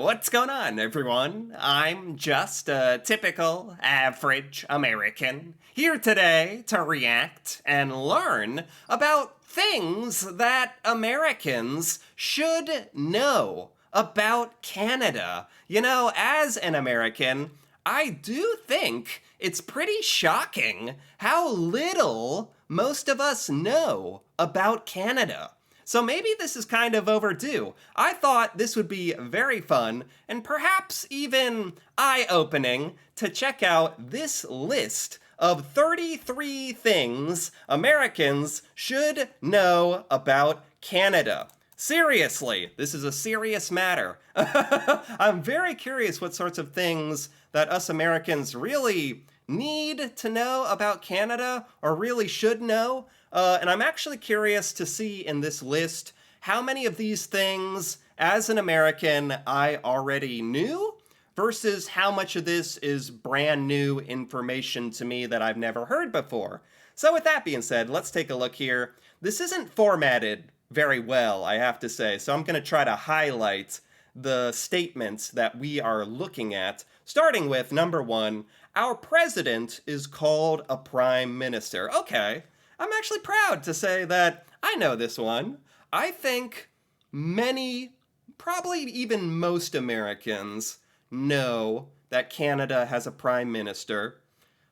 What's going on, everyone? I'm just a typical, average American here today to react and learn about things that Americans should know about Canada. You know, as an American, I do think it's pretty shocking how little most of us know about Canada. So maybe this is kind of overdue. I thought this would be very fun and perhaps even eye-opening to check out this list of 33 things Americans should know about Canada. Seriously, this is a serious matter. I'm very curious what sorts of things that us Americans really need to know about Canada or really should know. And I'm actually curious to see in this list how many of these things, as an American, I already knew versus how much of this is brand new information to me that I've never heard before. So with that being said, let's take a look here. This isn't formatted very well, I have to say, so I'm going to try to highlight the statements that we are looking at, starting with number one, our president is called a prime minister. Okay, I'm actually proud to say that I know this one. I think many, probably even most Americans know that Canada has a prime minister,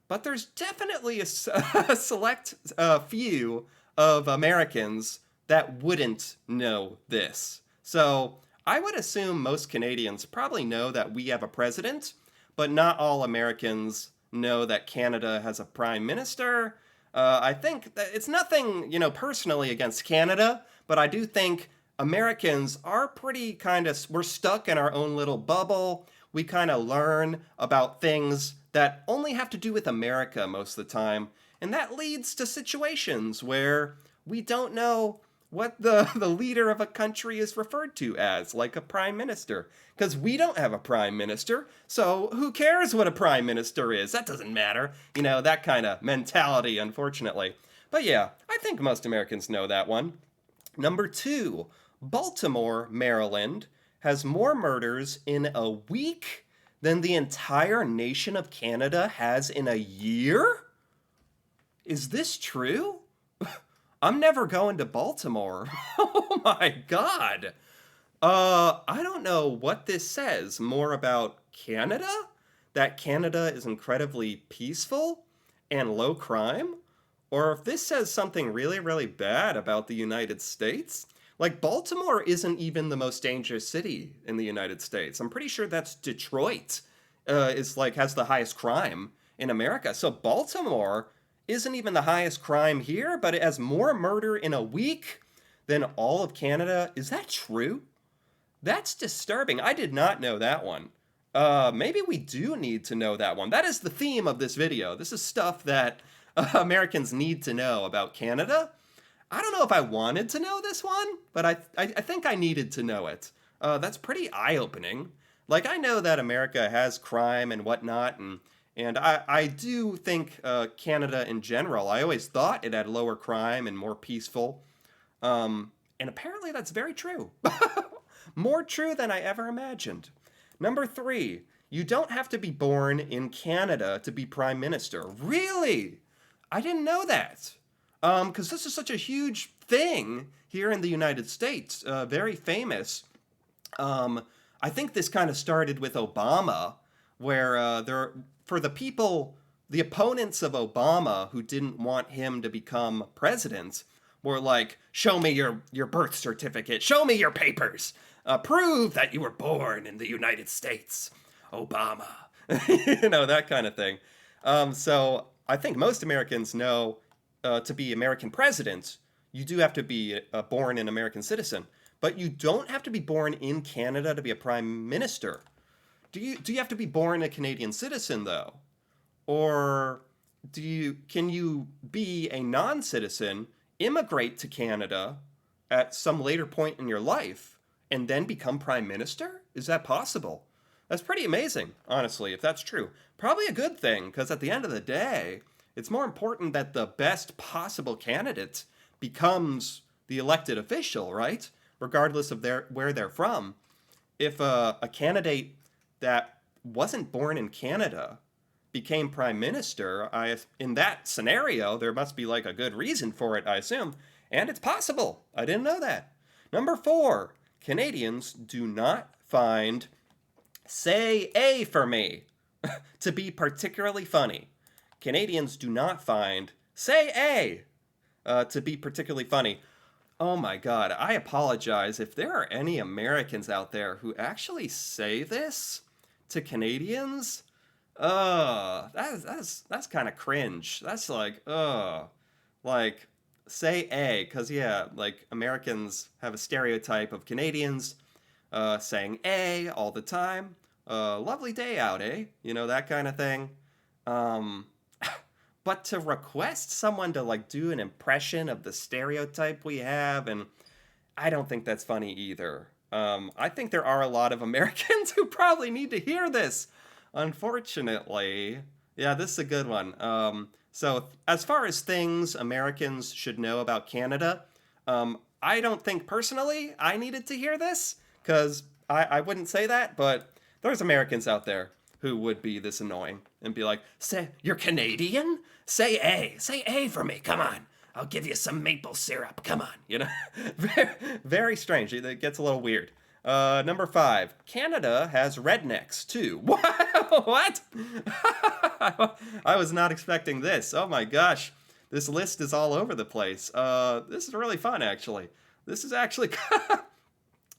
but there's definitely a select few of Americans that wouldn't know this. So I would assume most Canadians probably know that we have a president, but not all Americans know that Canada has a prime minister. I think that it's nothing, personally against Canada, but I do think Americans are pretty we're stuck in our own little bubble. We kind of learn about things that only have to do with America most of the time, and that leads to situations where we don't know what the leader of a country is referred to as, like a prime minister. Because we don't have a prime minister, so who cares what a prime minister is? That doesn't matter. That kind of mentality, unfortunately. But yeah, I think most Americans know that one. Number two, Baltimore, Maryland, has more murders in a week than the entire nation of Canada has in a year? Is this true? I'm never going to Baltimore. Oh my god. I don't know what this says more about Canada? That Canada is incredibly peaceful and low crime? Or if this says something really, really bad about the United States? Like, Baltimore isn't even the most dangerous city in the United States. I'm pretty sure that's Detroit, has the highest crime in America. So Baltimore isn't even the highest crime here, but it has more murder in a week than all of Canada. Is that true? That's disturbing. I did not know that one. Maybe we do need to know that one. That is the theme of this video. This is stuff that Americans need to know about Canada. I don't know if I wanted to know this one, but I think I needed to know it. That's pretty eye-opening. Like, I know that America has crime and whatnot, and I do think Canada in general, I always thought it had lower crime and more peaceful. And apparently that's very true. More true than I ever imagined. Number three, you don't have to be born in Canada to be prime minister. Really? I didn't know that. Because this is such a huge thing here in the United States. Very famous. I think this kind of started with Obama, where for the people, the opponents of Obama who didn't want him to become president, were like, show me your birth certificate, show me your papers, prove that you were born in the United States, Obama. That kind of thing. So I think most Americans know to be American president, you do have to be born an American citizen, but you don't have to be born in Canada to be a prime minister. Do you have to be born a Canadian citizen, though? Or can you be a non-citizen, immigrate to Canada at some later point in your life, and then become prime minister? Is that possible? That's pretty amazing, honestly, if that's true. Probably a good thing, because at the end of the day, it's more important that the best possible candidate becomes the elected official, right? Regardless of where they're from. if a candidate that wasn't born in Canada became prime minister, in that scenario, there must be like a good reason for it, I assume. And it's possible. I didn't know that. Number four, Canadians do not find say A for me to be particularly funny. Canadians do not find say A to be particularly funny. Oh my god, I apologize if there are any Americans out there who actually say this to Canadians. That's kind of cringe. That's like say A, cause yeah, like Americans have a stereotype of Canadians saying A all the time. Lovely day out, eh? You know, that kind of thing. Um, but to request someone to like do an impression of the stereotype we have, and I don't think that's funny either. I think there are a lot of Americans who probably need to hear this. Unfortunately, yeah, this is a good one. So, as far as things Americans should know about Canada, I don't think personally I needed to hear this because I wouldn't say that, but there's Americans out there who would be this annoying and be like, "Say you're Canadian? Say A for me. Come on, I'll give you some maple syrup. Come on." You know, very, very strange. It gets a little weird. Number five, Canada has rednecks too. What? I was not expecting this. Oh my gosh. This list is all over the place. This is really fun, actually. This is actually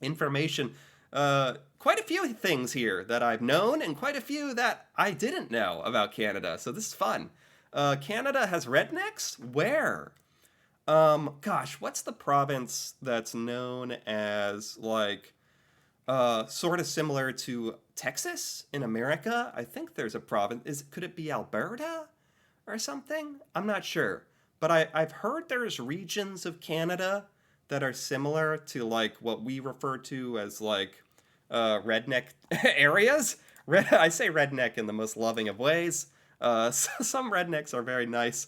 information. Quite a few things here that I've known, and quite a few that I didn't know about Canada. So this is fun. Canada has rednecks? Where? Gosh, what's the province that's known as like sort of similar to Texas in America? I think there's a province. Could it be Alberta or something? I'm not sure. But I've heard there's regions of Canada that are similar to like what we refer to as like redneck areas. I say redneck in the most loving of ways. Some rednecks are very nice,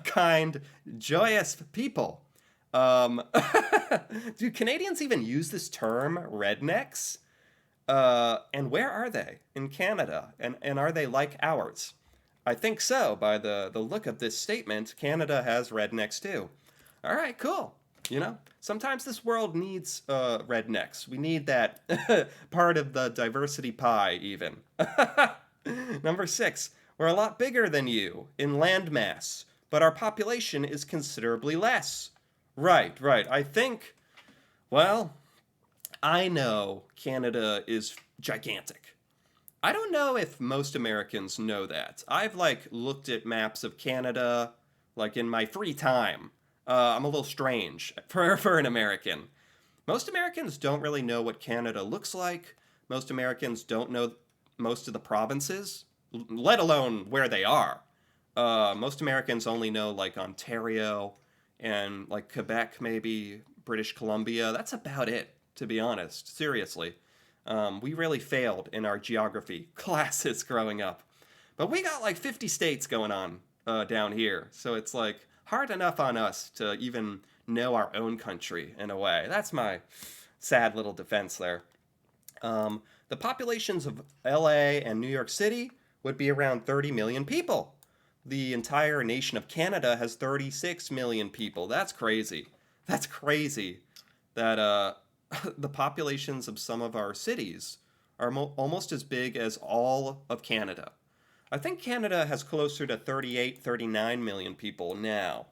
kind, joyous people. Um, do Canadians even use this term, rednecks? And where are they in Canada? And are they like ours? I think so. By the look of this statement, Canada has rednecks too. All right, cool. You know, sometimes this world needs rednecks. We need that part of the diversity pie, even. Number six, we're a lot bigger than you in landmass, but our population is considerably less. Right. I think, well, I know Canada is gigantic. I don't know if most Americans know that. I've like looked at maps of Canada like in my free time. I'm a little strange for an American. Most Americans don't really know what Canada looks like. Most Americans don't know most of the provinces, let alone where they are. Most Americans only know like Ontario and like Quebec, maybe British Columbia. That's about it, to be honest. Seriously. We really failed in our geography classes growing up. But we got like 50 states going on down here. So it's like hard enough on us to even know our own country in a way. That's my sad little defense there. The populations of LA and New York City would be around 30 million people. The entire nation of Canada has 36 million people. That's crazy. That's crazy that the populations of some of our cities are almost as big as all of Canada. I think Canada has closer to 38, 39 million people now.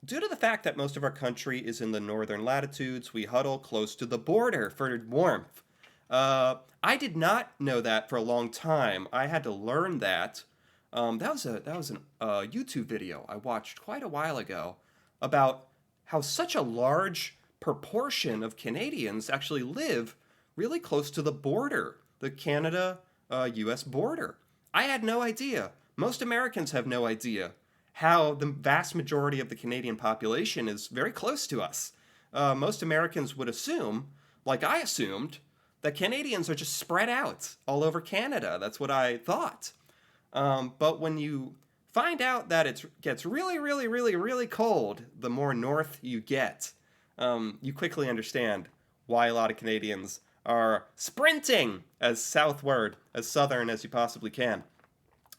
Due to the fact that most of our country is in the northern latitudes, we huddle close to the border for warmth. I did not know that for a long time. I had to learn that. That was a YouTube video I watched quite a while ago about how such a large proportion of Canadians actually live really close to the border, the Canada US border. I had no idea. Most Americans have no idea how the vast majority of the Canadian population is very close to us. Most Americans would assume, like I assumed, that Canadians are just spread out all over Canada. That's what I thought. But when you find out that it gets really, really, really, really cold the more north you get, you quickly understand why a lot of Canadians are sprinting as southward, as southern as you possibly can.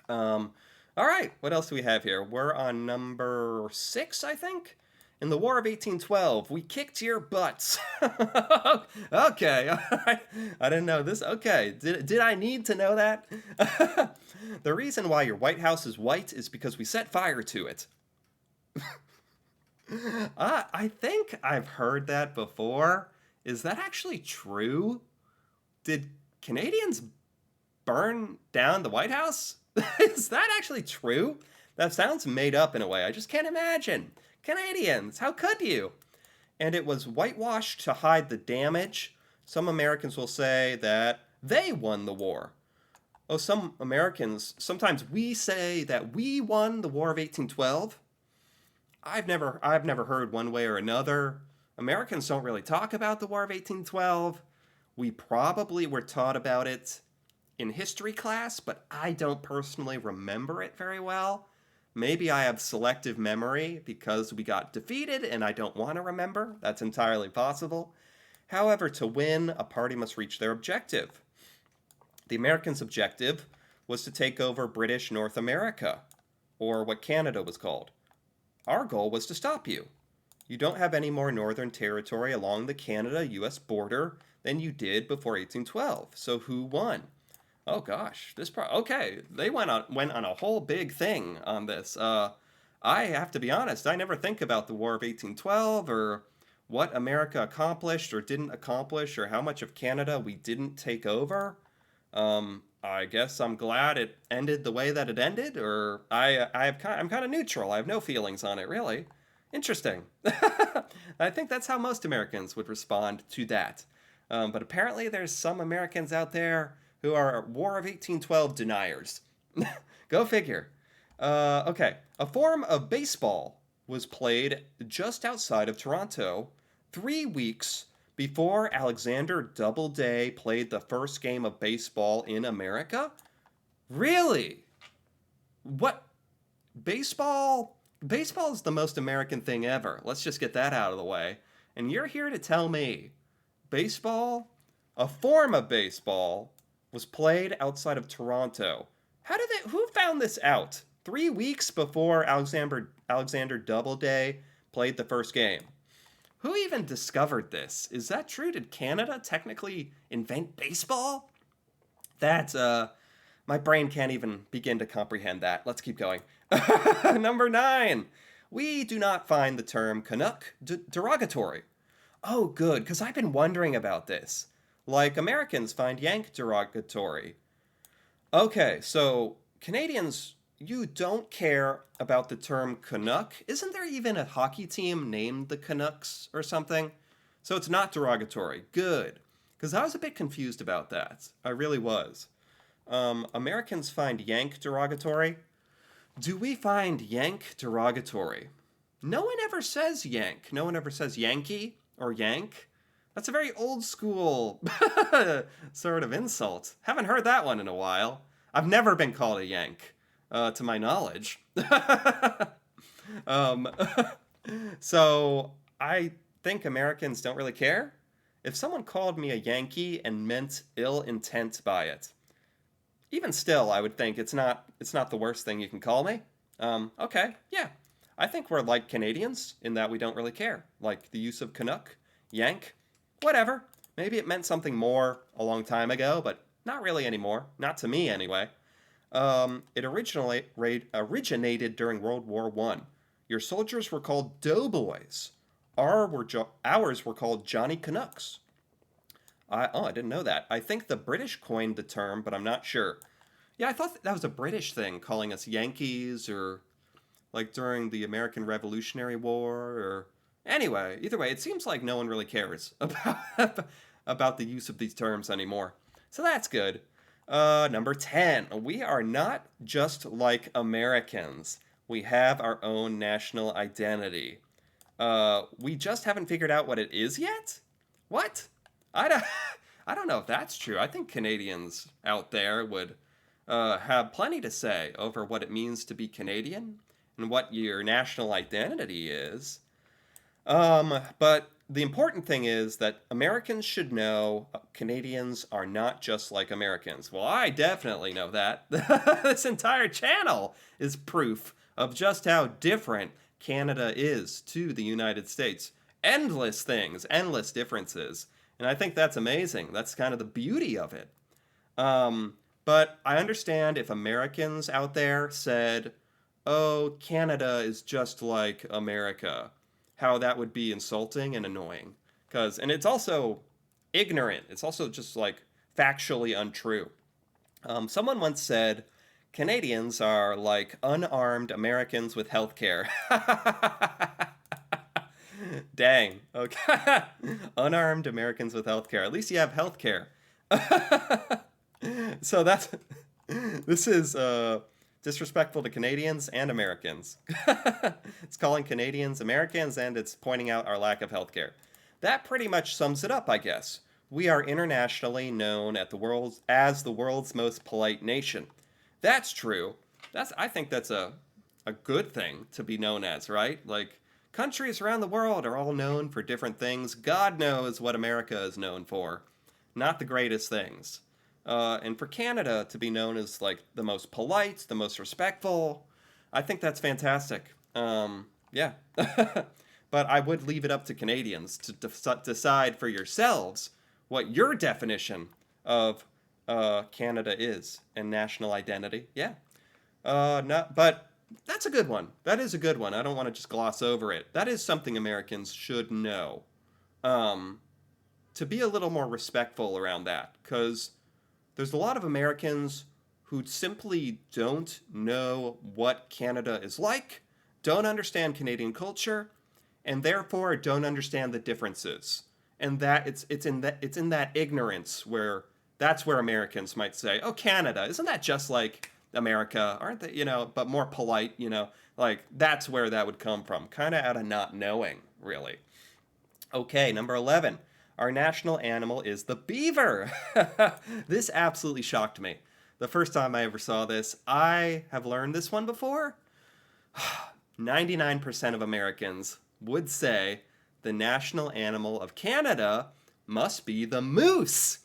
Um, all right, what else do we have here? We're on number 6, I think. In the War of 1812, we kicked your butts. Okay, all right. I didn't know this. Okay, did I need to know that? The reason why your White House is white is because we set fire to it. I think I've heard that before. Is that actually true? Did Canadians burn down the White House? Is that actually true? That sounds made up in a way. I just can't imagine. Canadians, how could you? And it was whitewashed to hide the damage. Some Americans will say that they won the war. Oh, some Americans, sometimes we say that we won the War of 1812. I've never heard one way or another. Americans don't really talk about the War of 1812. We probably were taught about it in history class, but I don't personally remember it very well. Maybe I have selective memory because we got defeated and I don't want to remember. That's entirely possible. However, to win, a party must reach their objective. The Americans' objective was to take over British North America, or what Canada was called. Our goal was to stop you. You don't have any more northern territory along the Canada-US border than you did before 1812. So who won? Oh gosh, okay. They went on a whole big thing on this. I have to be honest. I never think about the War of 1812 or what America accomplished or didn't accomplish or how much of Canada we didn't take over. I guess I'm glad it ended the way that it ended, or I'm kind of neutral. I have no feelings on it really. Interesting. I think that's how most Americans would respond to that. But apparently, there's some Americans out there who are War of 1812 deniers. Go figure. Okay, a form of baseball was played just outside of Toronto 3 weeks before Alexander Doubleday played the first game of baseball in America. Really? What? Baseball? Baseball is the most American thing ever. Let's just get that out of the way. And you're here to tell me baseball, a form of baseball, was played outside of Toronto. Who found this out? 3 weeks before Alexander Doubleday played the first game. Who even discovered this? Is that true? Did Canada technically invent baseball? That, my brain can't even begin to comprehend that. Let's keep going. Number 9. We do not find the term Canuck derogatory. Oh, good, because I've been wondering about this. Like Americans find Yank derogatory. Okay, so Canadians, you don't care about the term Canuck. Isn't there even a hockey team named the Canucks or something? So it's not derogatory. Good. Because I was a bit confused about that. I really was. Americans find Yank derogatory. Do we find Yank derogatory? No one ever says Yank. No one ever says Yankee or Yank. That's a very old school sort of insult. Haven't heard that one in a while. I've never been called a Yank, to my knowledge. um, so I think Americans don't really care. If someone called me a Yankee and meant ill intent by it, even still, I would think it's not the worst thing you can call me. Okay, yeah. I think we're like Canadians in that we don't really care. Like the use of Canuck, Yank, whatever. Maybe it meant something more a long time ago, but not really anymore. Not to me, anyway. It originated during World War One. Your soldiers were called doughboys. Ours were called Johnny Canucks. I didn't know that. I think the British coined the term, but I'm not sure. Yeah, I thought that was a British thing, calling us Yankees or like during the American Revolutionary War or anyway, either way, it seems like no one really cares about the use of these terms anymore. So that's good. Number 10. We are not just like Americans. We have our own national identity. We just haven't figured out what it is yet? What? I don't, I don't know if that's true. I think Canadians out there would have plenty to say over what it means to be Canadian and what your national identity is. But the important thing is that Americans should know Canadians are not just like Americans. Well, I definitely know that. This entire channel is proof of just how different Canada is to the United States. Endless things, endless differences. And I think that's amazing. That's kind of the beauty of it. But I understand if Americans out there said, oh, Canada is just like America, how that would be insulting and annoying. And it's also ignorant. It's also just like factually untrue. Someone once said, Canadians are like unarmed Americans with healthcare. Dang. Okay. Unarmed Americans with healthcare. At least you have healthcare. So that's this is disrespectful to Canadians and Americans. It's calling Canadians Americans and it's pointing out our lack of healthcare. That pretty much sums it up, I guess. We are internationally known as the world's most polite nation. That's true. I think that's a good thing to be known as, right? Like countries around the world are all known for different things. God knows what America is known for. Not the greatest things. And for Canada to be known as like the most polite, the most respectful, I think that's fantastic. Yeah. But I would leave it up to Canadians to decide for yourselves what your definition of Canada is and national identity. Yeah. No, but that's a good one. That is a good one. I don't want to just gloss over it. That is something Americans should know. To be a little more respectful around that, because there's a lot of Americans who simply don't know what Canada is like, don't understand Canadian culture, and therefore don't understand the differences. And that it's in that ignorance where that's where Americans might say, "Oh, Canada, isn't that just like America? Aren't they, but more polite, Like that's where that would come from, kind of out of not knowing, really." Okay, number 11. Our national animal is the beaver. This absolutely shocked me. The first time I ever saw this, I have learned this one before. 99% of Americans would say the national animal of Canada must be the moose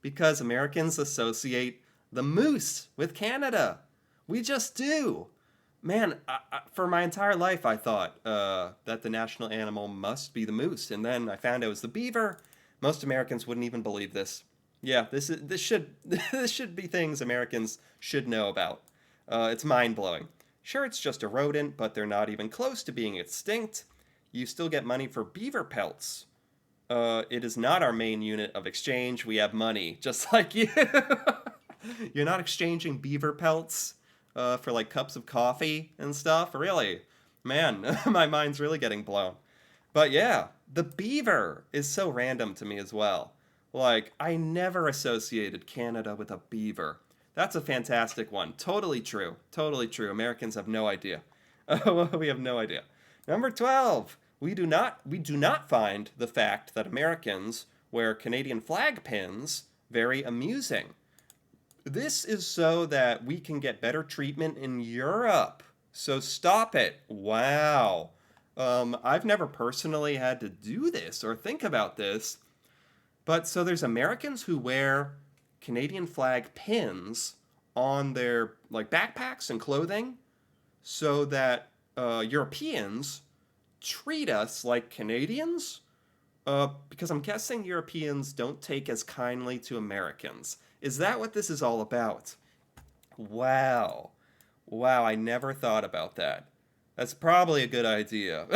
because Americans associate the moose with Canada. We just do. Man, for my entire life, I thought that the national animal must be the moose, and then I found out it was the beaver. Most Americans wouldn't even believe this. Yeah, this should this should be things Americans should know about. It's mind blowing. Sure, it's just a rodent, but they're not even close to being extinct. You still get money for beaver pelts. It is not our main unit of exchange. We have money, just like you. You're not exchanging beaver pelts for like cups of coffee and stuff? Really? Man, my mind's really getting blown. But yeah, the beaver is so random to me as well. Like, I never associated Canada with a beaver. That's a fantastic one. Totally true. Totally true. Americans have no idea. We have no idea. Number 12. We do not find the fact that Americans wear Canadian flag pins very amusing. This is so that we can get better treatment in Europe. So stop it. Wow. I've never personally had to do this or think about this, but so there's Americans who wear Canadian flag pins on their like backpacks and clothing, so that Europeans treat us like Canadians. Because I'm guessing Europeans don't take as kindly to Americans. Is that what this is all about? Wow. Wow, I never thought about that. That's probably a good idea.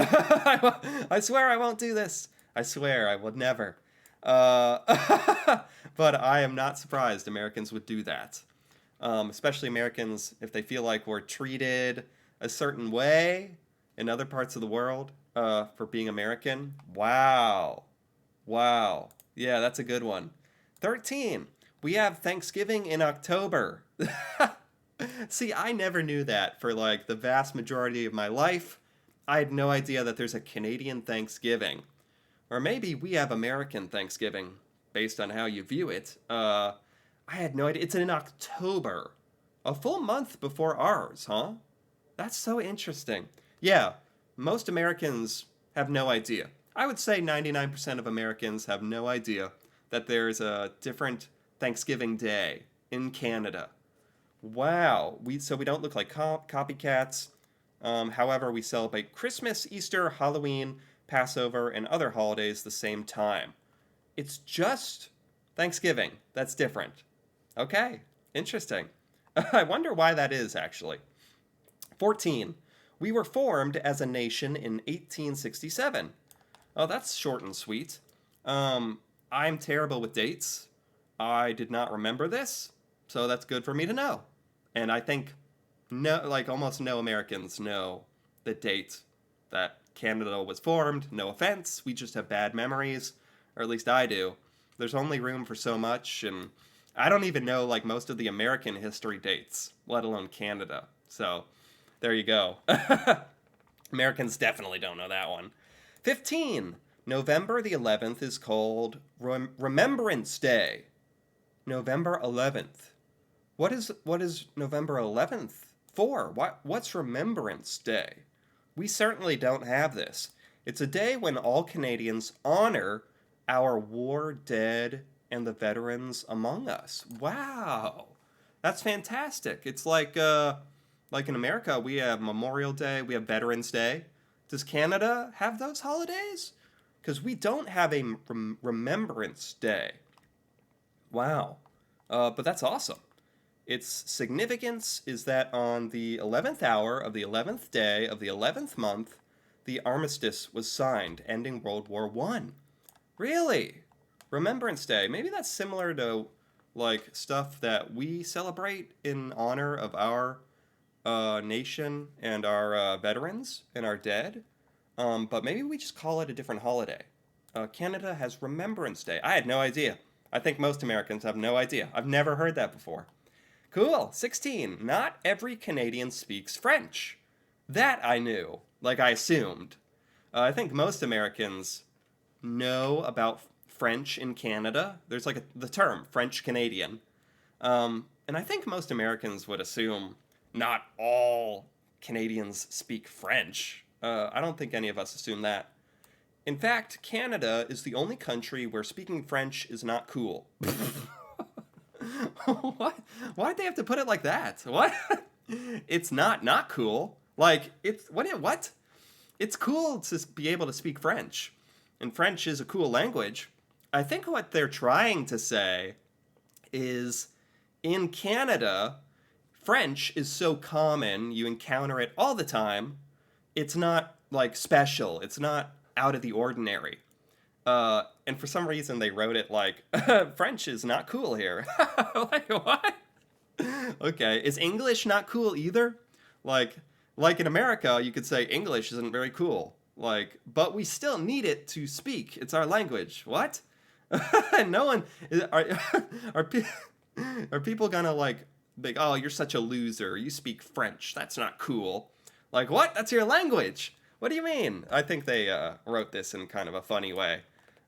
I swear I won't do this. I swear I would never. But I am not surprised Americans would do that. Especially Americans, if they feel like we're treated a certain way in other parts of the world for being American. Wow. Wow. Yeah, that's a good one. 13. We have Thanksgiving in October. See, I never knew that for like the vast majority of my life. I had no idea that there's a Canadian Thanksgiving. Or maybe we have American Thanksgiving, based on how you view it. I had no idea. It's in October. A full month before ours, huh? That's so interesting. Yeah, most Americans have no idea. I would say 99% of Americans have no idea that there's a different Thanksgiving Day in Canada. Wow. We don't look like copycats. However, we celebrate Christmas, Easter, Halloween, Passover, and other holidays the same time. It's just Thanksgiving that's different. Okay, interesting. I wonder why that is, actually. 14. We were formed as a nation in 1867. Oh, that's short and sweet. I'm terrible with dates. I did not remember this, so that's good for me to know. And I think no, like almost no Americans know the date that Canada was formed. No offense, we just have bad memories, or at least I do. There's only room for so much, and I don't even know like most of the American history dates, let alone Canada. So there you go. Americans definitely don't know that one. 15. November the 11th is called Remembrance Day. November 11th. What is November 11th for? What's Remembrance Day? We certainly don't have this. It's a day when all Canadians honor our war dead and the veterans among us. Wow. That's fantastic. It's like in America, we have Memorial Day, we have Veterans Day. Does Canada have those holidays? Because we don't have a Remembrance Day. Wow. But that's awesome. Its significance is that on the 11th hour of the 11th day of the 11th month, the armistice was signed, ending World War One. Really? Remembrance Day. Maybe that's similar to like stuff that we celebrate in honor of our nation and our veterans and our dead. But maybe we just call it a different holiday. Canada has Remembrance Day. I had no idea. I think most Americans have no idea. I've never heard that before. Cool. 16. Not every Canadian speaks French. That I knew. Like I assumed. I think most Americans know about French in Canada. There's like the term French Canadian. And I think most Americans would assume not all Canadians speak French. I don't think any of us assume that. In fact, Canada is the only country where speaking French is not cool. What? Why'd they have to put it like that? What? It's not cool. Like it's what? It's cool to be able to speak French, and French is a cool language. I think what they're trying to say is in Canada, French is so common, you encounter it all the time. It's not like special. It's not out of the ordinary. And for some reason they wrote it like French is not cool here. Like what? Okay, is English not cool either? Like like in America, you could say English isn't very cool. Like, but we still need it to speak. It's our language. What? No one are are, are people gonna like oh you're such a loser. You speak French. That's not cool. Like what? That's your language. What do you mean? I think they wrote this in kind of a funny way.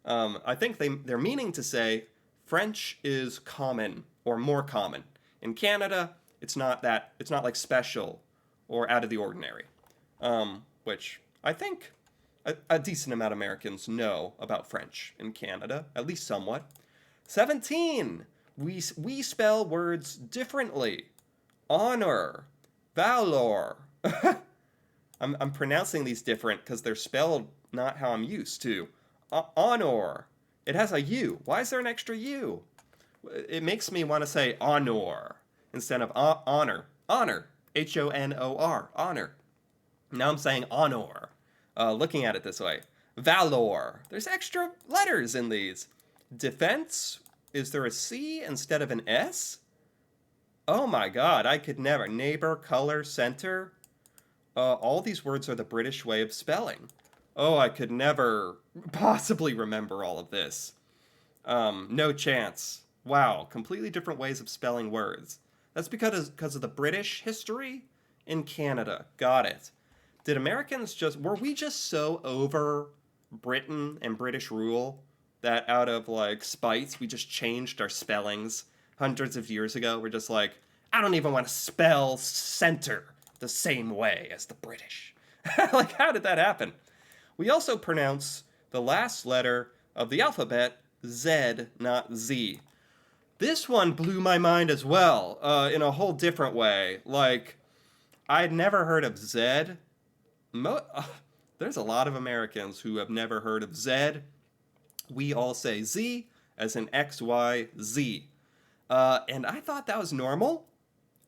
I think they're meaning to say French is common or more common. In Canada, it's not like special or out of the ordinary, which I think a decent amount of Americans know about French in Canada, at least somewhat. 17. We spell words differently. Honor, valor. I'm pronouncing these different because they're spelled not how I'm used to. Honor. It has a U. Why is there an extra U? It makes me want to say honor instead of honor. Honor. Honor. Honor. Now I'm saying honor. Looking at it this way. Valor. There's extra letters in these. Defense. Is there a C instead of an S? Oh my god, I could never. Neighbor, color, center. All these words are the British way of spelling. Oh, I could never possibly remember all of this. No chance. Wow, completely different ways of spelling words. That's because of the British history in Canada. Got it. Did Americans were we just so over Britain and British rule that out of like spite we just changed our spellings hundreds of years ago? We're just like, I don't even want to spell center the same way as the British. Like, how did that happen? We also pronounce the last letter of the alphabet, Z, not Z. This one blew my mind as well, in a whole different way. Like, I'd never heard of Z. There's a lot of Americans who have never heard of Z. We all say Z as in X, Y, Z. And I thought that was normal.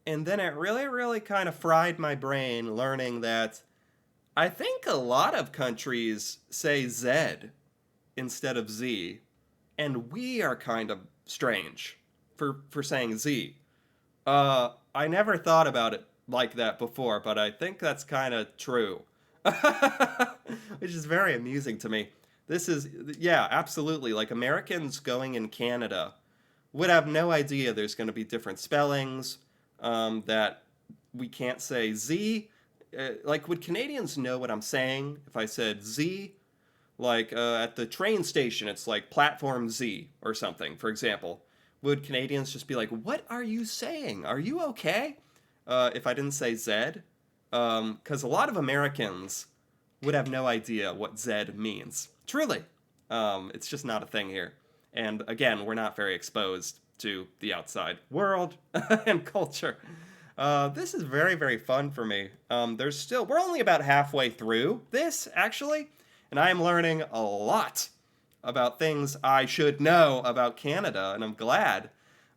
And then it really, really kind of fried my brain learning that I think a lot of countries say Z instead of Z. And we are kind of strange for saying Z. I never thought about it like that before, but I think that's kind of true. Which is very amusing to me. This is, yeah, absolutely. Like Americans going in Canada would have no idea there's going to be different spellings, that we can't say Z. Like, would Canadians know what I'm saying if I said Z? Like, at the train station, it's like platform Z or something, for example. Would Canadians just be like, what are you saying? Are you okay? If I didn't say Z? Because a lot of Americans would have no idea what Z means. Truly. It's just not a thing here. And again, we're not very exposed to the outside world and culture. This is very, very fun for me. We're only about halfway through this, actually, and I am learning a lot about things I should know about Canada, and I'm glad.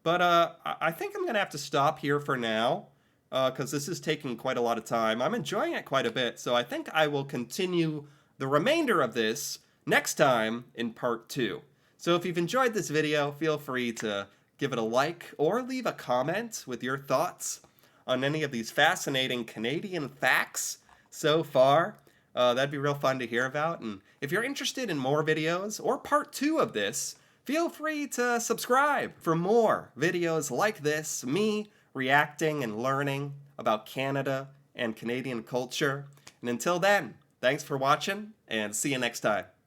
But I think I'm going to have to stop here for now, because this is taking quite a lot of time. I'm enjoying it quite a bit, so I think I will continue the remainder of this next time in part 2. So if you've enjoyed this video, feel free to give it a like or leave a comment with your thoughts on any of these fascinating Canadian facts so far. That'd be real fun to hear about. And if you're interested in more videos or part 2 of this, feel free to subscribe for more videos like this, me reacting and learning about Canada and Canadian culture. And until then, thanks for watching and see you next time.